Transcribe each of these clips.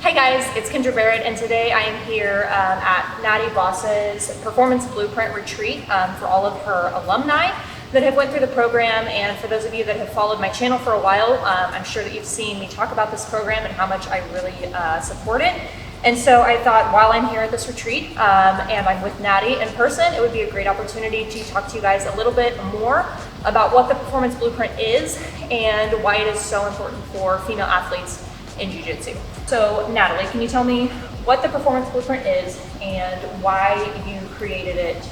Hi guys, it's Kendra Barrett, and today I am here at Nattie Boss's Performance Blueprint Retreat for all of her alumni that have went through the program. And for those of you that have followed my channel for a while, I'm sure that you've seen me talk about this program and how much I really support it. And so I thought while I'm here at this retreat and I'm with Nattie in person, it would be a great opportunity to talk to you guys a little bit more about what the Performance Blueprint is and why it is so important for female athletes in jiu-jitsu. So Natalie, can you tell me what the Performance Blueprint is and why you created it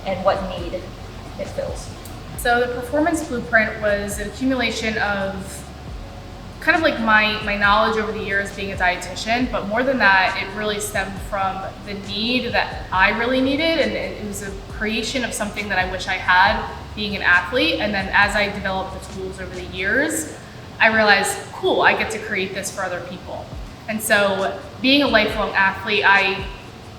and what need it fills? So the Performance Blueprint was an accumulation of kind of like my knowledge over the years being a dietitian, but more than that, it really stemmed from the need that I really needed, and it was a creation of something that I wish I had being an athlete. And then as I developed the tools over the years, I realized, cool, I get to create this for other people. And so being a lifelong athlete, I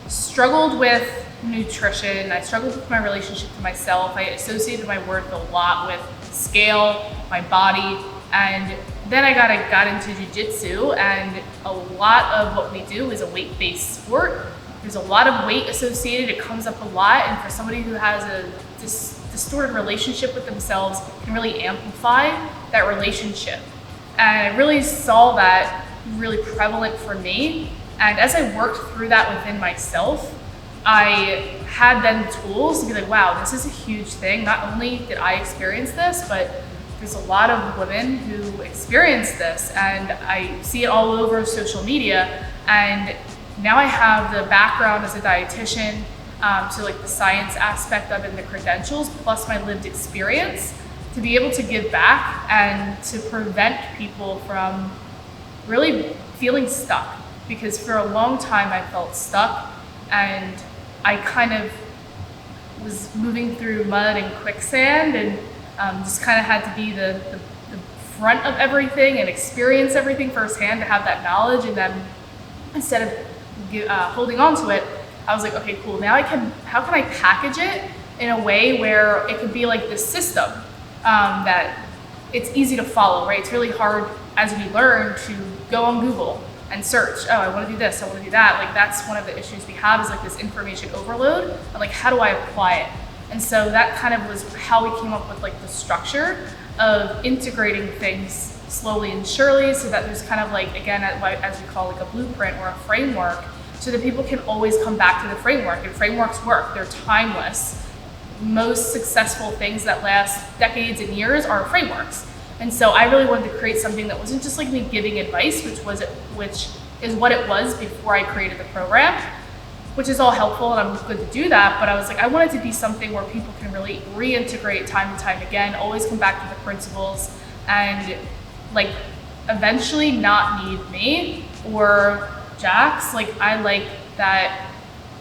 struggled with nutrition. I struggled with my relationship to myself. I associated my worth a lot with scale, my body, and then I got into jiu-jitsu, and a lot of what we do is a weight-based sport. There's a lot of weight associated. It comes up a lot, and for somebody who has a distorted relationship with themselves, can really amplify that relationship. And I really saw that really prevalent for me. And as I worked through that within myself, I had then the tools to be like, wow, this is a huge thing. Not only did I experience this, but there's a lot of women who experience this, and I see it all over social media. And now I have the background as a dietitian, so like the science aspect of it and the credentials, plus my lived experience, to be able to give back and to prevent people from really feeling stuck. Because for a long time I felt stuck, and I kind of was moving through mud and quicksand, and just kind of had to be the front of everything and experience everything firsthand to have that knowledge. And then instead of holding on to it, I was like, okay, cool, now how can I package it in a way where it could be like this system that it's easy to follow, right? It's really hard as we learn to go on Google and search, oh, I want to do this, I want to do that. Like, that's one of the issues we have, is like this information overload, and like, how do I apply it? And so that kind of was how we came up with like the structure of integrating things slowly and surely, so that there's kind of like, again, as we call like a blueprint or a framework, so that people can always come back to the framework. And frameworks work, they're timeless. Most successful things that last decades and years are frameworks. And so I really wanted to create something that wasn't just like me giving advice, which is what it was before I created the program, which is all helpful, and I'm good to do that. But I was like, I want it to be something where people can really reintegrate time and time again, always come back to the principles, and like eventually not need me or Jax. Like, I like that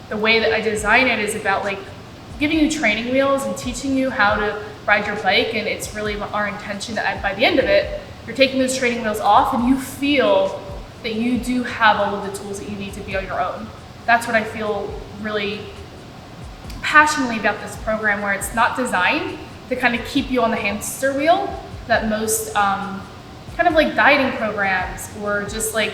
the way that I design it is about like giving you training wheels and teaching you how to ride your bike. And it's really our intention that by the end of it, you're taking those training wheels off and you feel that you do have all of the tools that you need to be on your own. That's what I feel really passionately about this program, where it's not designed to kind of keep you on the hamster wheel that most kind of like dieting programs or just like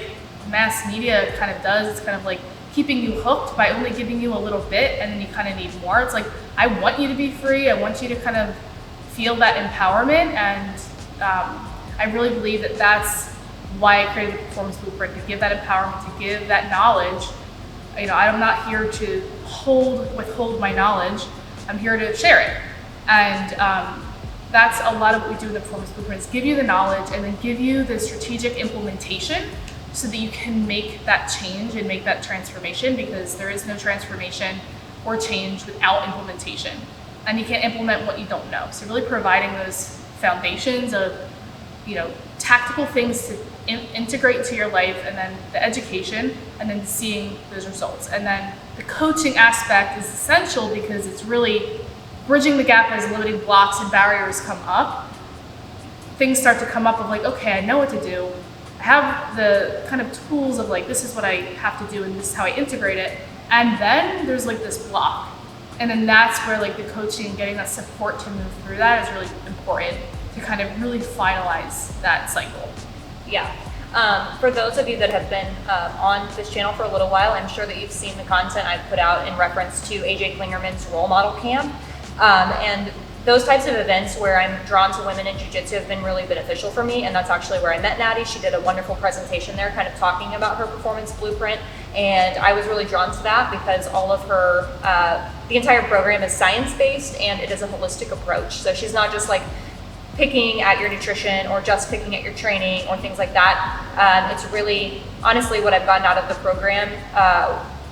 mass media kind of does. It's kind of like keeping you hooked by only giving you a little bit, and then you kind of need more. It's like, I want you to be free. I want you to kind of feel that empowerment. And I really believe that that's why I created the Performance Blueprint, to give that empowerment, to give that knowledge. You know, I'm not here to withhold my knowledge. I'm here to share it. And that's a lot of what we do in the Performance Blueprint, is give you the knowledge and then give you the strategic implementation so that you can make that change and make that transformation, because there is no transformation or change without implementation. And you can't implement what you don't know. So really providing those foundations of, you know, tactical things to integrate into your life, and then the education, and then seeing those results. And then the coaching aspect is essential, because it's really bridging the gap as limiting blocks and barriers come up. Things start to come up of like, okay, I know what to do. I have the kind of tools of like, this is what I have to do and this is how I integrate it. And then there's like this block. And then that's where like the coaching, getting that support to move through that is really important to kind of really finalize that cycle. Yeah. For those of you that have been on this channel for a little while, I'm sure that you've seen the content I've put out in reference to AJ Klingerman's role model camp. And those types of events where I'm drawn to women in jiu-jitsu have been really beneficial for me, and that's actually where I met Nattie. She did a wonderful presentation there kind of talking about her performance blueprint, and I was really drawn to that because all of her, the entire program is science-based and it is a holistic approach. So she's not just like picking at your nutrition or just picking at your training or things like that. It's really, honestly, what I've gotten out of the program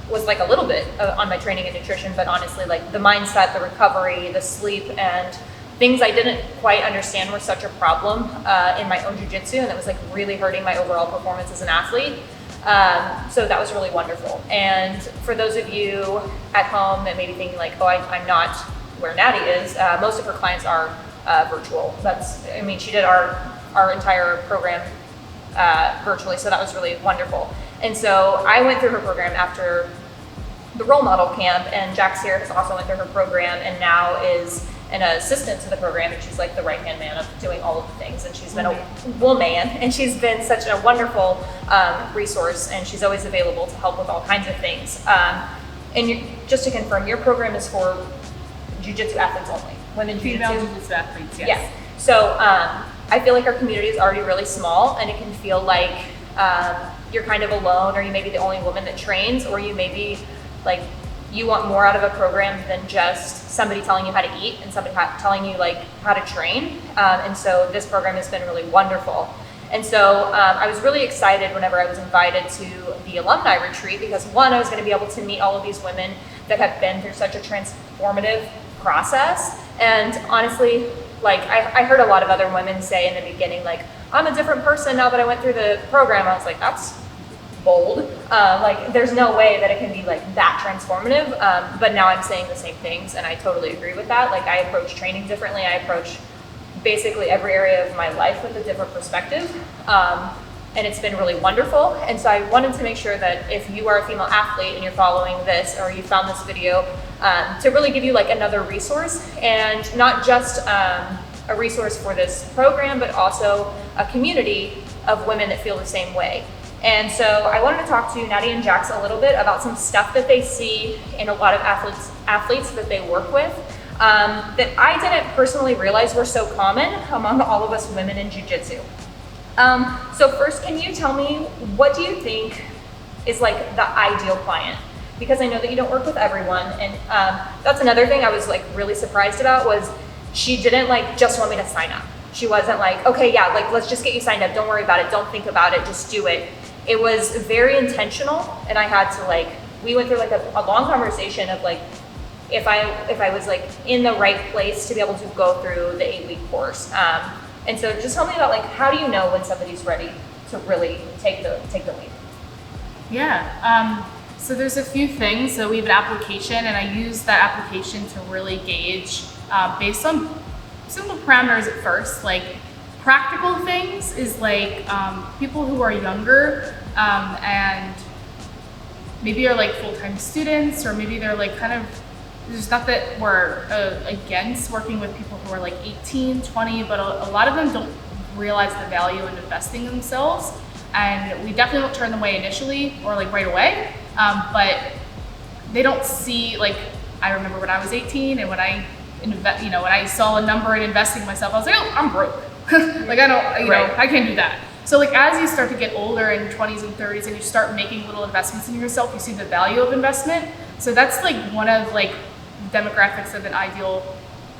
was like a little bit on my training and nutrition, but honestly, like the mindset, the recovery, the sleep, and things I didn't quite understand were such a problem in my own jiu-jitsu, and it was like really hurting my overall performance as an athlete. So that was really wonderful. And for those of you at home that may be thinking like, oh, I'm not where Nattie is, most of her clients are virtual. She did our entire program virtually, so that was really wonderful. And so I went through her program after the role model camp, and Jax here has also went through her program and now is an assistant to the program, and she's like the right-hand man of doing all of the things, and she's been a woman, and she's been such a wonderful resource, and she's always available to help with all kinds of things. Just to confirm, your program is for jiu-jitsu athletes only, women Female jiu-jitsu athletes, yes. Yeah. So I feel like our community is already really small, and it can feel like you're kind of alone, or you may be the only woman that trains, or you may be like you want more out of a program than just somebody telling you how to eat and somebody telling you like how to train. And so this program has been really wonderful. And so I was really excited whenever I was invited to the Alumni Retreat because one, I was going to be able to meet all of these women that have been through such a transformative process. And honestly, like I heard a lot of other women say in the beginning, like, I'm a different person now that I went through the program. I was like, that's bold. Like there's no way that it can be like that transformative. But now I'm saying the same things, and I totally agree with that. Like I approach training differently. I approach basically every area of my life with a different perspective. And it's been really wonderful. And so I wanted to make sure that if you are a female athlete and you're following this or you found this video, to really give you like another resource, and not just a resource for this program, but also a community of women that feel the same way. And so I wanted to talk to Nattie and Jax a little bit about some stuff that they see in a lot of athletes that they work with that I didn't personally realize were so common among all of us women in jiu-jitsu. So first, can you tell me, what do you think is like the ideal client? Because I know that you don't work with everyone, and that's another thing I was like really surprised about was she didn't like just want me to sign up. She wasn't like, okay, yeah, like let's just get you signed up. Don't worry about it. Don't think about it. Just do it. It was very intentional, and I had to like, we went through like a long conversation of like, if I was like in the right place to be able to go through the 8-week course. And so just tell me about like, how do you know when somebody's ready to really take the lead? Yeah, so there's a few things. So we have an application, and I use that application to really gauge based on simple parameters at first. Like practical things is like people who are younger and maybe are like full-time students, or maybe they're like kind of, there's not that we're against working with people who are like 18, 20, but a lot of them don't realize the value in investing in themselves. And we definitely don't turn them away initially or like right away, but they don't see, like, I remember when I was 18 and when I when I saw a number in investing in myself, I was like, oh, I'm broke. Like I don't, I can't do that. So like as you start to get older in 20s and 30s and you start making little investments in yourself, you see the value of investment. So that's like one of like demographics of an ideal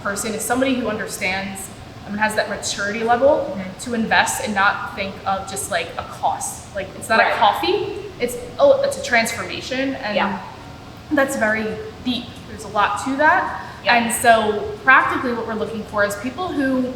person is somebody who understands and has that maturity level to invest and not think of just like a cost. Like it's not a coffee, it's a transformation, and that's very deep. There's a lot to that. And so practically what we're looking for is people who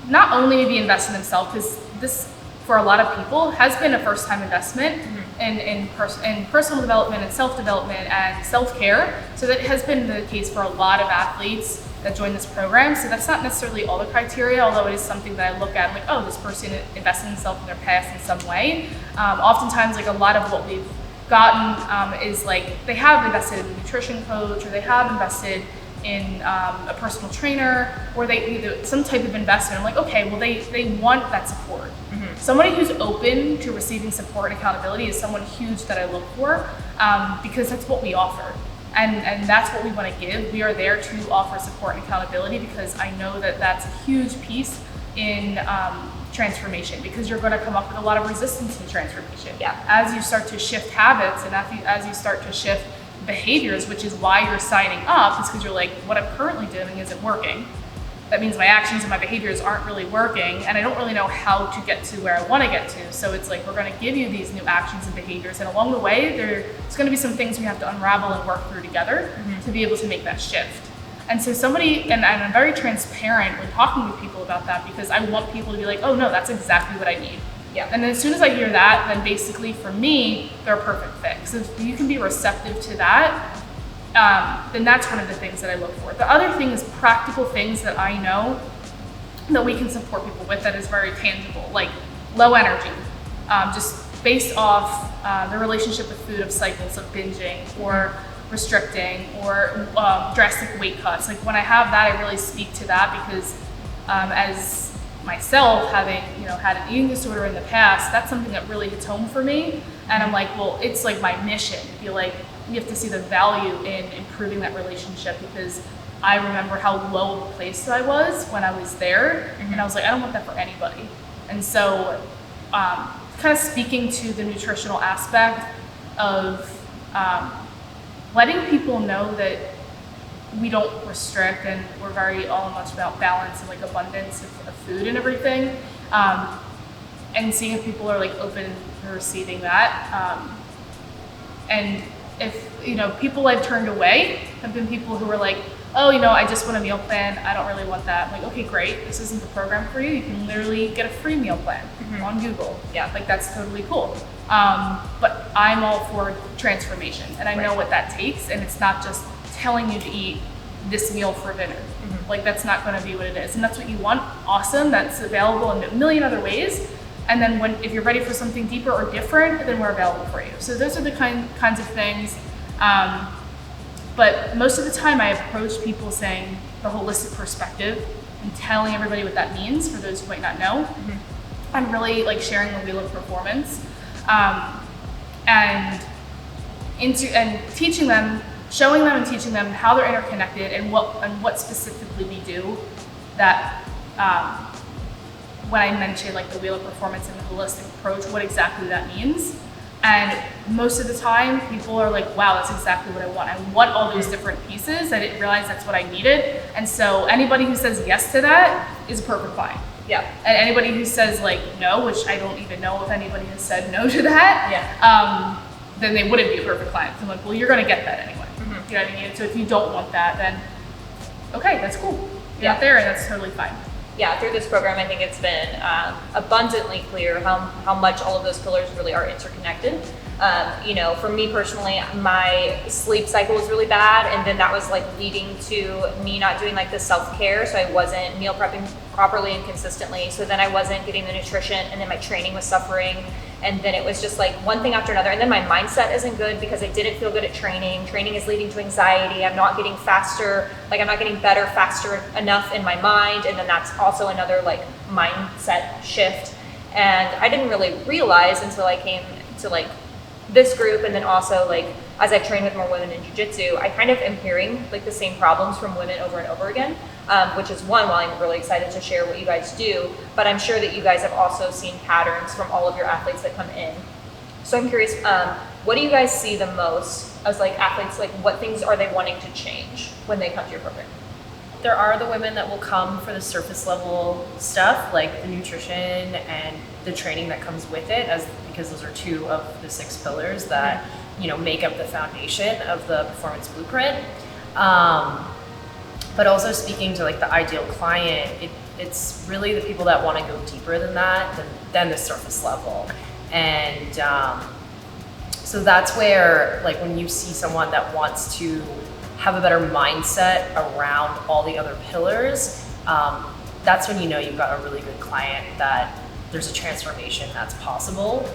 not only maybe invest in themselves, because this for a lot of people has been a first time investment in personal development and self-development and self-care. So that has been the case for a lot of athletes that join this program. So that's not necessarily all the criteria, although it is something that I look at like, oh, this person invested in themselves in their past in some way. Oftentimes, like a lot of what we've gotten is like they have invested in a nutrition coach, or they have invested in a personal trainer, or they some type of investment. I'm like, okay, well they want that support. somebody who's open to receiving support and accountability is someone huge that I look for, because that's what we offer. And that's what we want to give. We are there to offer support and accountability because I know that that's a huge piece in transformation, because you're going to come up with a lot of resistance in transformation. Yeah. As you start to shift habits and as you start to shift behaviors, which is why you're signing up, is because you're like, what I'm currently doing isn't working. That means my actions and my behaviors aren't really working, and I don't really know how to get to where I want to get to. So it's like, we're going to give you these new actions and behaviors, and along the way, there's going to be some things we have to unravel and work through together to be able to make that shift. And so and I'm very transparent when talking with people about that, because I want people to be like, oh no, that's exactly what I need. Yeah. And then as soon as I hear that, then basically for me, they're a perfect fit. So if you can be receptive to that, then that's one of the things that I look for. The other thing is practical things that I know that we can support people with that is very tangible, like low energy, just based off the relationship with food, of cycles of binging or restricting or drastic weight cuts. Like when I have that, I really speak to that, because as myself, having had an eating disorder in the past, that's something that really hits home for me. And I'm like, well, it's like my mission. I feel like you have to see the value in improving that relationship, because I remember how low of a place I was when I was there, and I was like, I don't want that for anybody. And so kind of speaking to the nutritional aspect of letting people know that we don't restrict, and we're very all much about balance and like abundance of food and everything, and seeing if people are like open to receiving that. And if people I've turned away have been people who are like, oh, I just want a meal plan, I don't really want that. I'm like, okay, great, this isn't the program for you. You can literally get a free meal plan on Google. Yeah, like that's totally cool. But I'm all for transformation, and I know what that takes, and it's not just telling you to eat this meal for dinner. Like that's not going to be what it is, and that's what you want. Awesome, that's available in a million other ways. And then if you're ready for something deeper or different, then we're available for you. So those are the kinds of things. But most of the time I approach people saying the holistic perspective and telling everybody what that means for those who might not know. I'm really like sharing the wheel of performance, and teaching them, showing them and teaching them how they're interconnected and what specifically we do. That when I mention like the wheel of performance and the holistic approach, what exactly that means. And most of the time people are like, wow, that's exactly what I want. I want all those different pieces. I didn't realize that's what I needed. And so anybody who says yes to that is a perfect client. Yeah. And anybody who says like no, which I don't even know if anybody has said no to that, then they wouldn't be a perfect client. So I'm like, well, you're going to get that anyway. You know what I mean? So if you don't want that, then okay, that's cool. You're out there, and that's totally fine. Yeah, through this program, I think it's been abundantly clear how much all of those pillars really are interconnected. For me personally, my sleep cycle was really bad, and then that was like leading to me not doing like the self-care, so I wasn't meal prepping properly and consistently, so then I wasn't getting the nutrition, and then my training was suffering, and then it was just like one thing after another, and then my mindset isn't good because I didn't feel good at training. Training is leading to anxiety. I'm not getting faster, like I'm not getting better faster enough in my mind, and then that's also another like mindset shift. And I didn't really realize until I came to like this group, and then also like as I train with more women in jiu-jitsu, I kind of am hearing like the same problems from women over and over again, which is why I'm really excited to share what you guys do, but I'm sure that you guys have also seen patterns from all of your athletes that come in. So I'm curious, what do you guys see the most as like athletes, like what things are they wanting to change when they come to your program? There are the women that will come for the surface level stuff, like the nutrition and the training that comes with it, because those are two of the 6 pillars that make up the foundation of the performance blueprint. But also speaking to like the ideal client, it's really the people that want to go deeper than that, than the surface level. And so that's where, like, when you see someone that wants to have a better mindset around all the other pillars, that's when you've got a really good client, that there's a transformation that's possible.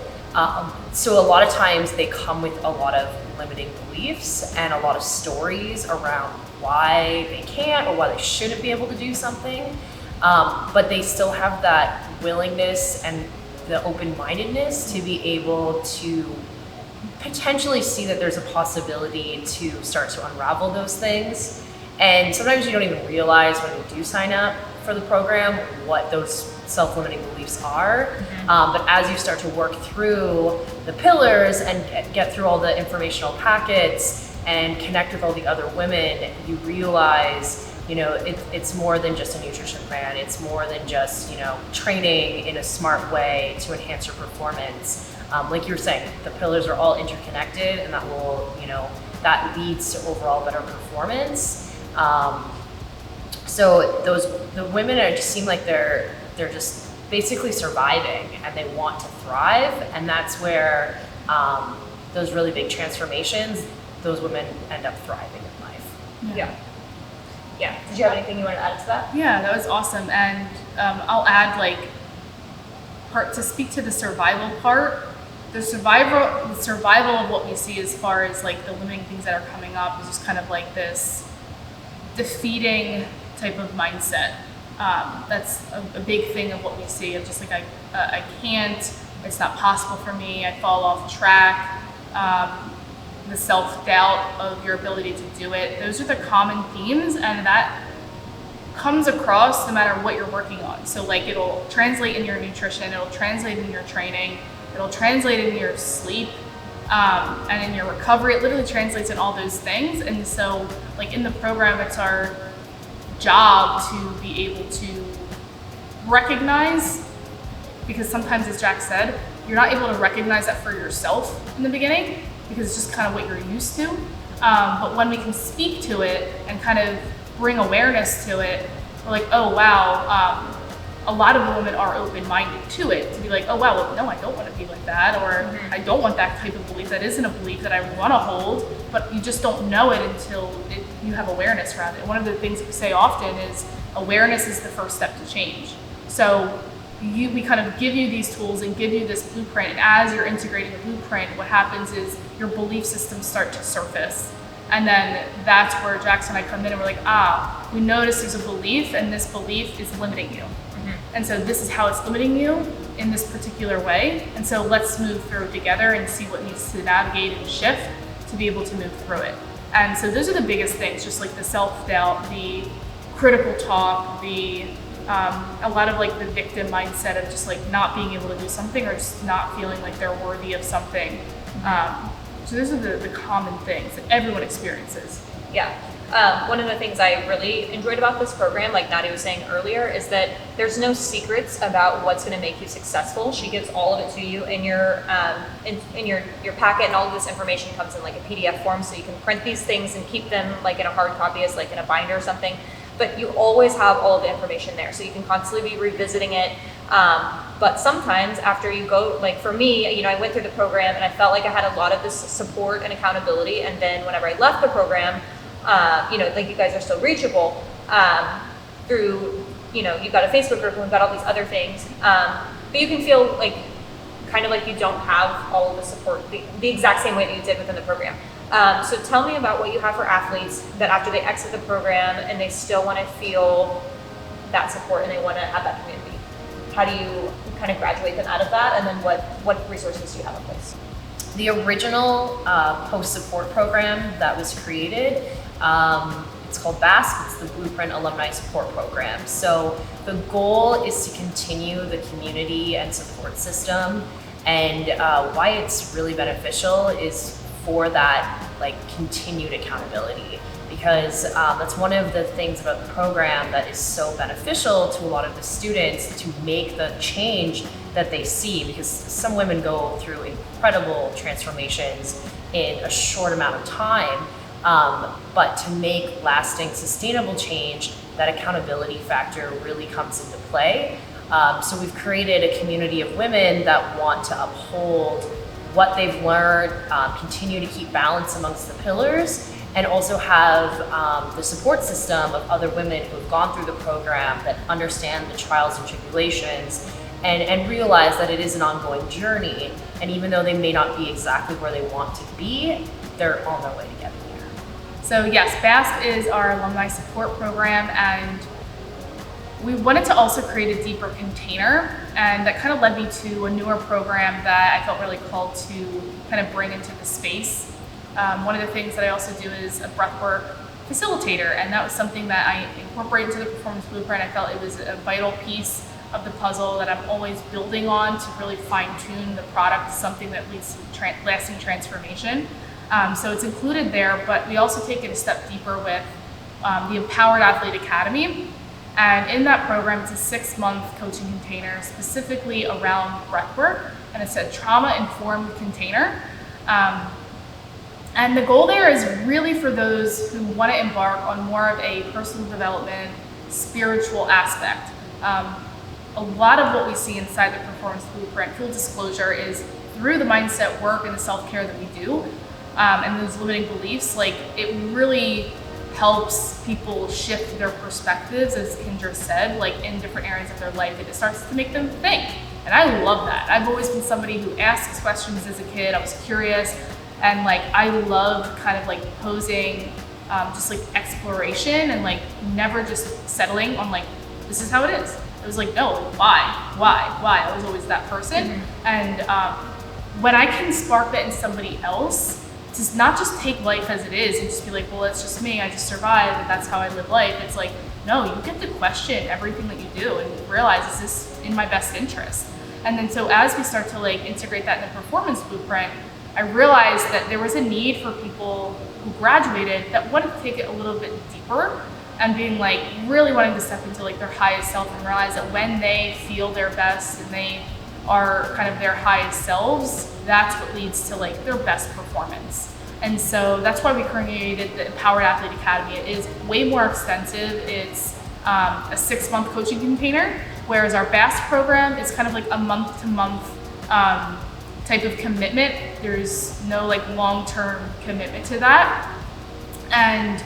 So a lot of times they come with a lot of limiting beliefs and a lot of stories around why they can't or why they shouldn't be able to do something, but they still have that willingness and the open-mindedness to be able to potentially see that there's a possibility to start to unravel those things. And sometimes you don't even realize when you do sign up for the program what those self-limiting beliefs are. But as you start to work through the pillars and get through all the informational packets and connect with all the other women, you realize, you know, it's more than just a nutrition plan. It's more than just, you know, training in a smart way to enhance your performance. Like you were saying, the pillars are all interconnected, and that will, you know, that leads to overall better performance. So the women are just seem like they're just basically surviving, and they want to thrive, and that's where those really big transformations, those women end up thriving in life. Yeah. Did you have anything you want to add to that? Yeah, that was awesome. And I'll add to speak to the survival part. The survival of what we see as far as like the limiting things that are coming up is just kind of like this defeating type of mindset. That's a big thing of what we see, of just like I can't, it's not possible for me, I fall off track. The self-doubt of your ability to do it. Those are the common themes, and that comes across no matter what you're working on. So like it'll translate in your nutrition, it'll translate in your training, it'll translate in your sleep, and in your recovery. It literally translates in all those things. And so like in the program, it's our job to be able to recognize, because sometimes, as Jack said, you're not able to recognize that for yourself in the beginning, because it's just kind of what you're used to. But when we can speak to it and kind of bring awareness to it, we're like, oh wow, a lot of women are open-minded to it, to be like, oh wow, well, no, I don't want to be like that, or I don't want that type of belief. That isn't a belief that I want to hold, but you just don't know it until you have awareness around it. One of the things that we say often is awareness is the first step to change. So we kind of give you these tools and give you this blueprint, and as you're integrating the blueprint, what happens is your belief systems start to surface. And then that's where Jackson and I come in and we're like, we notice there's a belief, and this belief is limiting you. And so this is how it's limiting you in this particular way. And so let's move through it together and see what needs to navigate and shift to be able to move through it. And so those are the biggest things, just like the self-doubt, the critical talk, a lot of like the victim mindset of just like not being able to do something, or just not feeling like they're worthy of something. So those are the common things that everyone experiences. Yeah. One of the things I really enjoyed about this program, like Nattie was saying earlier, is that there's no secrets about what's going to make you successful. She gives all of it to you in your your packet, and all of this information comes in like a PDF form, so you can print these things and keep them like in a hard copy, as like in a binder or something. But you always have all of the information there, so you can constantly be revisiting it. But sometimes after you go, like for me, you know, I went through the program and I felt like I had a lot of this support and accountability. And then whenever I left the program, you know, like you guys are still reachable through, you know, you've got a Facebook group and we've got all these other things. But you can feel like kind of like you don't have all of the support the exact same way that you did within the program. So tell me about what you have for athletes that after they exit the program and they still want to feel that support and they want to have that community. How do you kind of graduate them out of that? And then what resources do you have in place? The original post-support program that was created, it's called BASP, it's the Blueprint Alumni Support Program. So the goal is to continue the community and support system, and why it's really beneficial is for that like continued accountability, because that's one of the things about the program that is so beneficial to a lot of the students, to make the change that they see, because some women go through incredible transformations in a short amount of time, but to make lasting, sustainable change, that accountability factor really comes into play. So we've created a community of women that want to uphold what they've learned, continue to keep balance amongst the pillars, and also have the support system of other women who have gone through the program that understand the trials and tribulations, and realize that it is an ongoing journey. And even though they may not be exactly where they want to be, they're on their way to getting there. So yes, BASP is our alumni support program, and we wanted to also create a deeper container And that kind of led me to a newer program that I felt really called to kind of bring into the space. One of the things that I also do is a breathwork facilitator, and that was something that I incorporated into the Performance Blueprint. I felt it was a vital piece of the puzzle that I'm always building on to really fine-tune the product to something that leads to lasting transformation. So it's included there, but we also take it a step deeper with the Empowered Athlete Academy. And in that program, it's a 6-month coaching container specifically around breathwork, and it's a trauma-informed container. And the goal there is really for those who want to embark on more of a personal development, spiritual aspect. A lot of what we see inside the Performance Blueprint, full disclosure, is through the mindset work and the self-care that we do, and those limiting beliefs, like it really helps people shift their perspectives, as Kendra said, like in different areas of their life, and it starts to make them think. And I love that. I've always been somebody who asks questions as a kid. I was curious, and like I love kind of like posing just like exploration and like never just settling on like, this is how it is. It was like, no, why? I was always that person. Mm-hmm. And when I can spark that in somebody else, to not just take life as it is and just be like, well, it's just me, I just survived, and that's how I live life. It's like, no, you get to question everything that you do and realize, is this in my best interest? And then so as we start to like integrate that in the Performance Blueprint, I realized that there was a need for people who graduated that wanted to take it a little bit deeper and being like really wanting to step into like their highest self and realize that when they feel their best and they are kind of their highest selves, that's what leads to like their best performance. And so that's why we created the Empowered Athlete Academy. It is way more extensive. It's a 6-month coaching container, whereas our BAST program is kind of like a month-to-month type of commitment. There's no like long-term commitment to that. And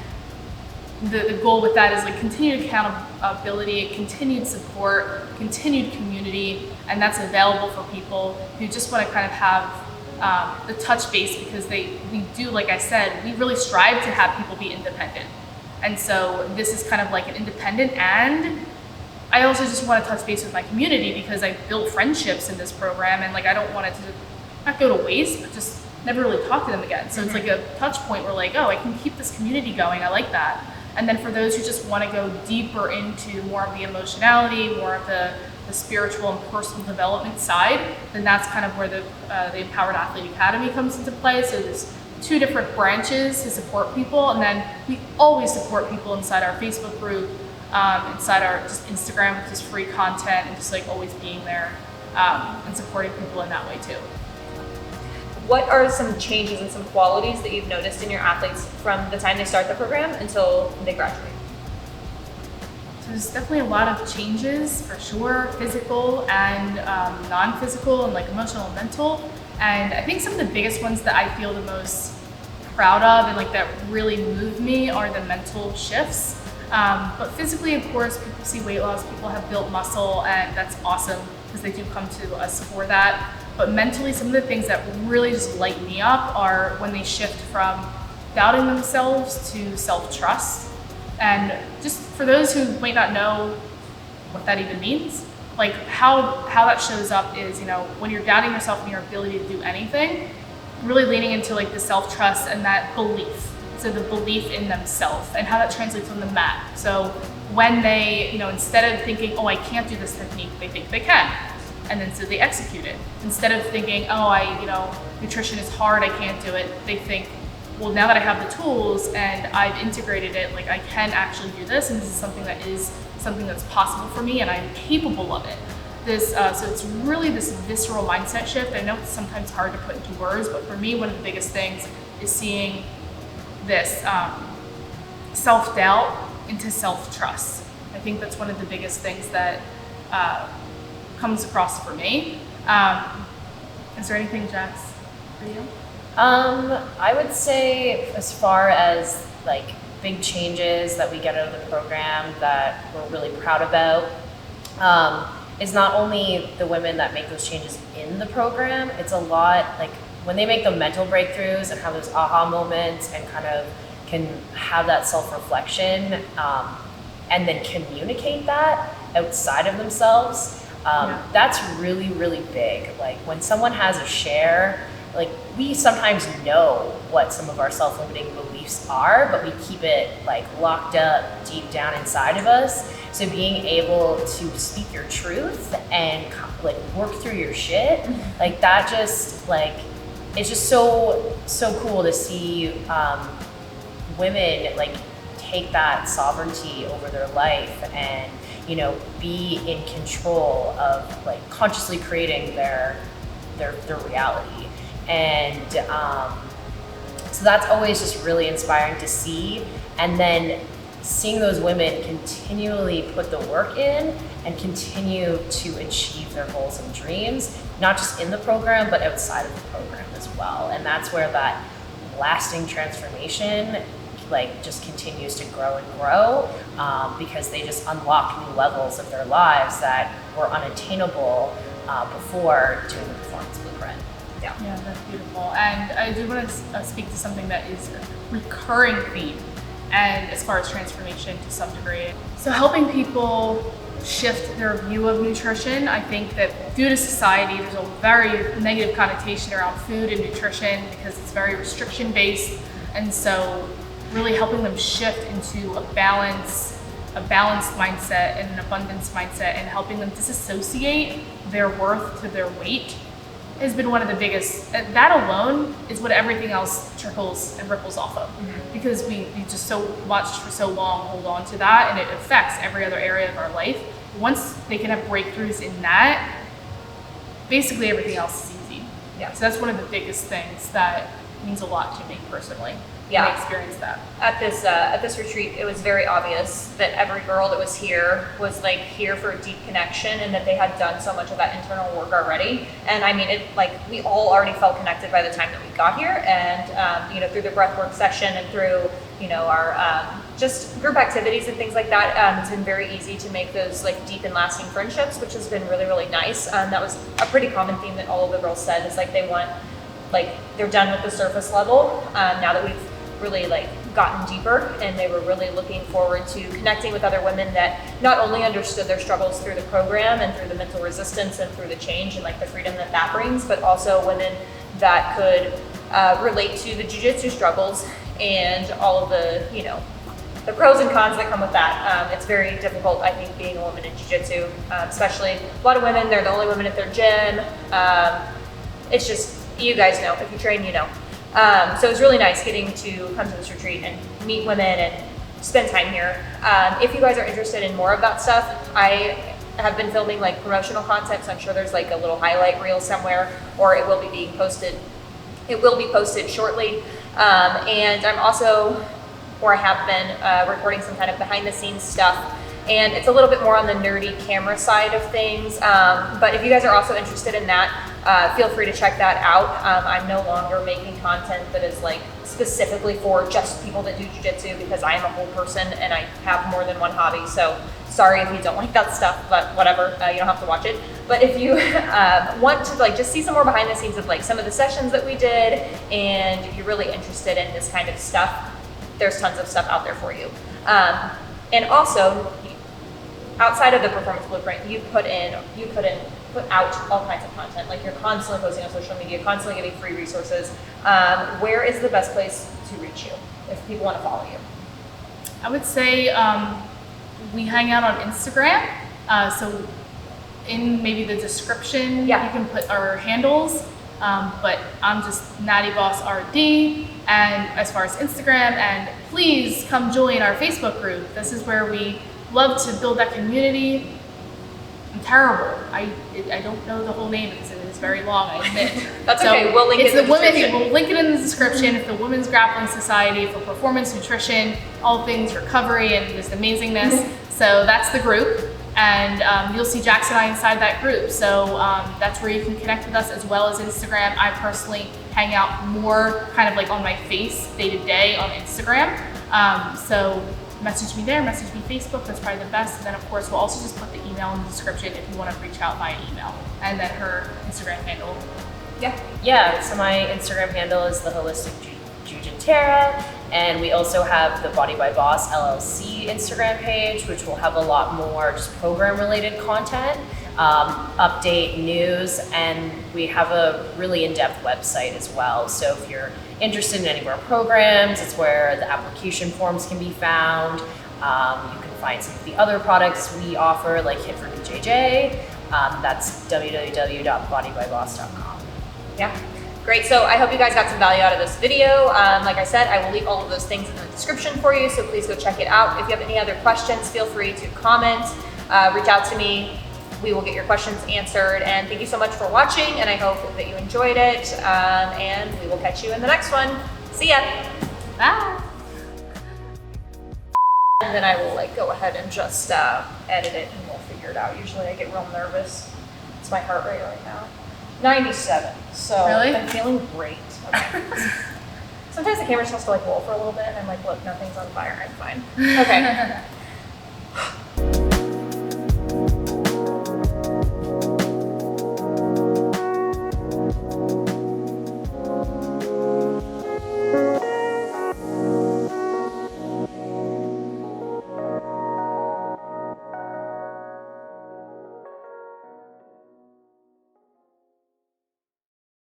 the goal with that is like continued accountability, continued support, continued community, and that's available for people who just want to kind of have the touch base, because we do, like I said, we really strive to have people be independent. And so this is kind of like an independent, and I also just want to touch base with my community because I built friendships in this program, and like I don't want it to not go to waste, but just never really talk to them again. So it's like a touch point where like, oh, I can keep this community going. I like that. And then for those who just want to go deeper into more of the emotionality, more of the spiritual and personal development side, then that's kind of where the Empowered Athlete Academy comes into play. So there's 2 different branches to support people, and then we always support people inside our Facebook group, inside our just Instagram with just free content, and just like always being there and supporting people in that way too. What are some changes and some qualities that you've noticed in your athletes from the time they start the program until they graduate? So there's definitely a lot of changes for sure, physical and non-physical, and like emotional and mental. And I think some of the biggest ones that I feel the most proud of and like that really move me are the mental shifts. But physically, of course, people see weight loss, people have built muscle, and that's awesome because they do come to us for that. But mentally, some of the things that really just light me up are when they shift from doubting themselves to self-trust. And just for those who might not know what that even means, like how that shows up is, you know, when you're doubting yourself and your ability to do anything, really leaning into like the self-trust and that belief. So the belief in themselves and how that translates on the mat. So when they, you know, instead of thinking, oh, I can't do this technique, they think they can. And then so they execute it. Instead of thinking, oh, nutrition is hard, I can't do it, they think, well, now that I have the tools and I've integrated it, like I can actually do this, and this is something that's possible for me, and I'm capable of it. So it's really this visceral mindset shift. I know it's sometimes hard to put into words, but for me, one of the biggest things is seeing this self-doubt into self-trust. I think that's one of the biggest things that comes across for me. Is there anything, Jax, for you? I would say as far as like big changes that we get out of the program that we're really proud about, is not only the women that make those changes in the program, it's a lot like when they make the mental breakthroughs and have those aha moments and kind of can have that self-reflection and then communicate that outside of themselves. That's really, really big. Like when someone has a share, like we sometimes know what some of our self-limiting beliefs are, but we keep it like locked up deep down inside of us. So being able to speak your truth and like work through your shit, like that just like, it's just so cool to see women like take that sovereignty over their life and, you know, be in control of like consciously creating their reality. And so that's always just really inspiring to see. And then seeing those women continually put the work in and continue to achieve their goals and dreams, not just in the program, but outside of the program as well. And that's where that lasting transformation like just continues to grow and grow, because they just unlock new levels of their lives that were unattainable before doing the performance blueprint. Yeah, that's beautiful. And I do want to speak to something that is a recurring theme, and as far as transformation to some degree. So helping people shift their view of nutrition. I think that due to society, there's a very negative connotation around food and nutrition because it's very restriction based. And so really helping them shift into a balanced mindset and an abundance mindset, and helping them disassociate their worth to their weight has been one of the biggest. That alone is what everything else trickles and ripples off of, because we just so much for so long hold on to that, and it affects every other area of our life. Once they can have breakthroughs in that, basically everything else is easy. Yeah. So that's one of the biggest things that means a lot to me personally. Yeah. I experienced that. At this retreat, it was very obvious that every girl that was here was like here for a deep connection, and that they had done so much of that internal work already. And I mean, it like we all already felt connected by the time that we got here, and you know, through the breathwork session and through, you know, our just group activities and things like that, it's been very easy to make those like deep and lasting friendships, which has been really, really nice. That was a pretty common theme that all of the girls said, is like they want, like they're done with the surface level now that we've really like gotten deeper, and they were really looking forward to connecting with other women that not only understood their struggles through the program and through the mental resistance and through the change and like the freedom that that brings, but also women that could relate to the jiu-jitsu struggles and all of the, you know, the pros and cons that come with that. It's very difficult, I think, being a woman in jiu-jitsu, especially a lot of women, they're the only women at their gym. It's just, you guys know, if you train, you know. So it was really nice getting to come to this retreat and meet women and spend time here. If you guys are interested in more of that stuff, I have been filming like promotional content, so I'm sure there's like a little highlight reel somewhere, or it will be being posted. It will be posted shortly. And I'm also, or I have been recording some kind of behind the scenes stuff. And it's a little bit more on the nerdy camera side of things. But if you guys are also interested in that, feel free to check that out. I'm no longer making content that is like specifically for just people that do jiu-jitsu, because I am a whole person and I have more than one hobby. So sorry if you don't like that stuff, but whatever, you don't have to watch it. But if you want to like just see some more behind the scenes of like some of the sessions that we did, and you're really interested in this kind of stuff, there's tons of stuff out there for you. And also, outside of the performance blueprint, you put out all kinds of content. Like you're constantly posting on social media, constantly giving free resources. Where is the best place to reach you if people want to follow you? I would say we hang out on Instagram. So in maybe the description, you can put our handles. But I'm just Nattie Boss RD. And as far as Instagram, and please come join our Facebook group. This is where we love to build that community. I'm terrible. I don't know the whole name because it is very long, I admit. That's so okay. We'll link it in the description. We'll link it in the description. It's the Women's Grappling Society for Performance Nutrition, all things recovery and just amazingness. So that's the group. And you'll see Jax and I inside that group. So that's where you can connect with us, as well as Instagram. I personally hang out more kind of like on my face day to day on Instagram. So message me there, message me Facebook, that's probably the best. And then of course, we'll also just put the email in the description if you want to reach out via email. And then her Instagram handle. Yeah, so my Instagram handle is the Holistic Jiu-Jitera, and we also have the Body by Boss LLC Instagram page, which will have a lot more just program related content. update news, and we have a really in-depth website as well. So if you're interested in any of our programs, it's where the application forms can be found. You can find some of the other products we offer, like Hit for BJJ. That's www.bodybyboss.com. Yeah, great. So I hope you guys got some value out of this video. Like I said, I will leave all of those things in the description for you, so please go check it out. If you have any other questions, feel free to comment, reach out to me. We will get your questions answered. And thank you so much for watching, and I hope that you enjoyed it. And we will catch you in the next one. See ya. Bye. And then I will go ahead and just edit it, and we'll figure it out. Usually I get real nervous. It's my heart rate right now. 97. So Really? I'm feeling great. Okay. Sometimes the camera just has to roll for a little bit, and I'm like, look, nothing's on fire. I'm fine. Okay.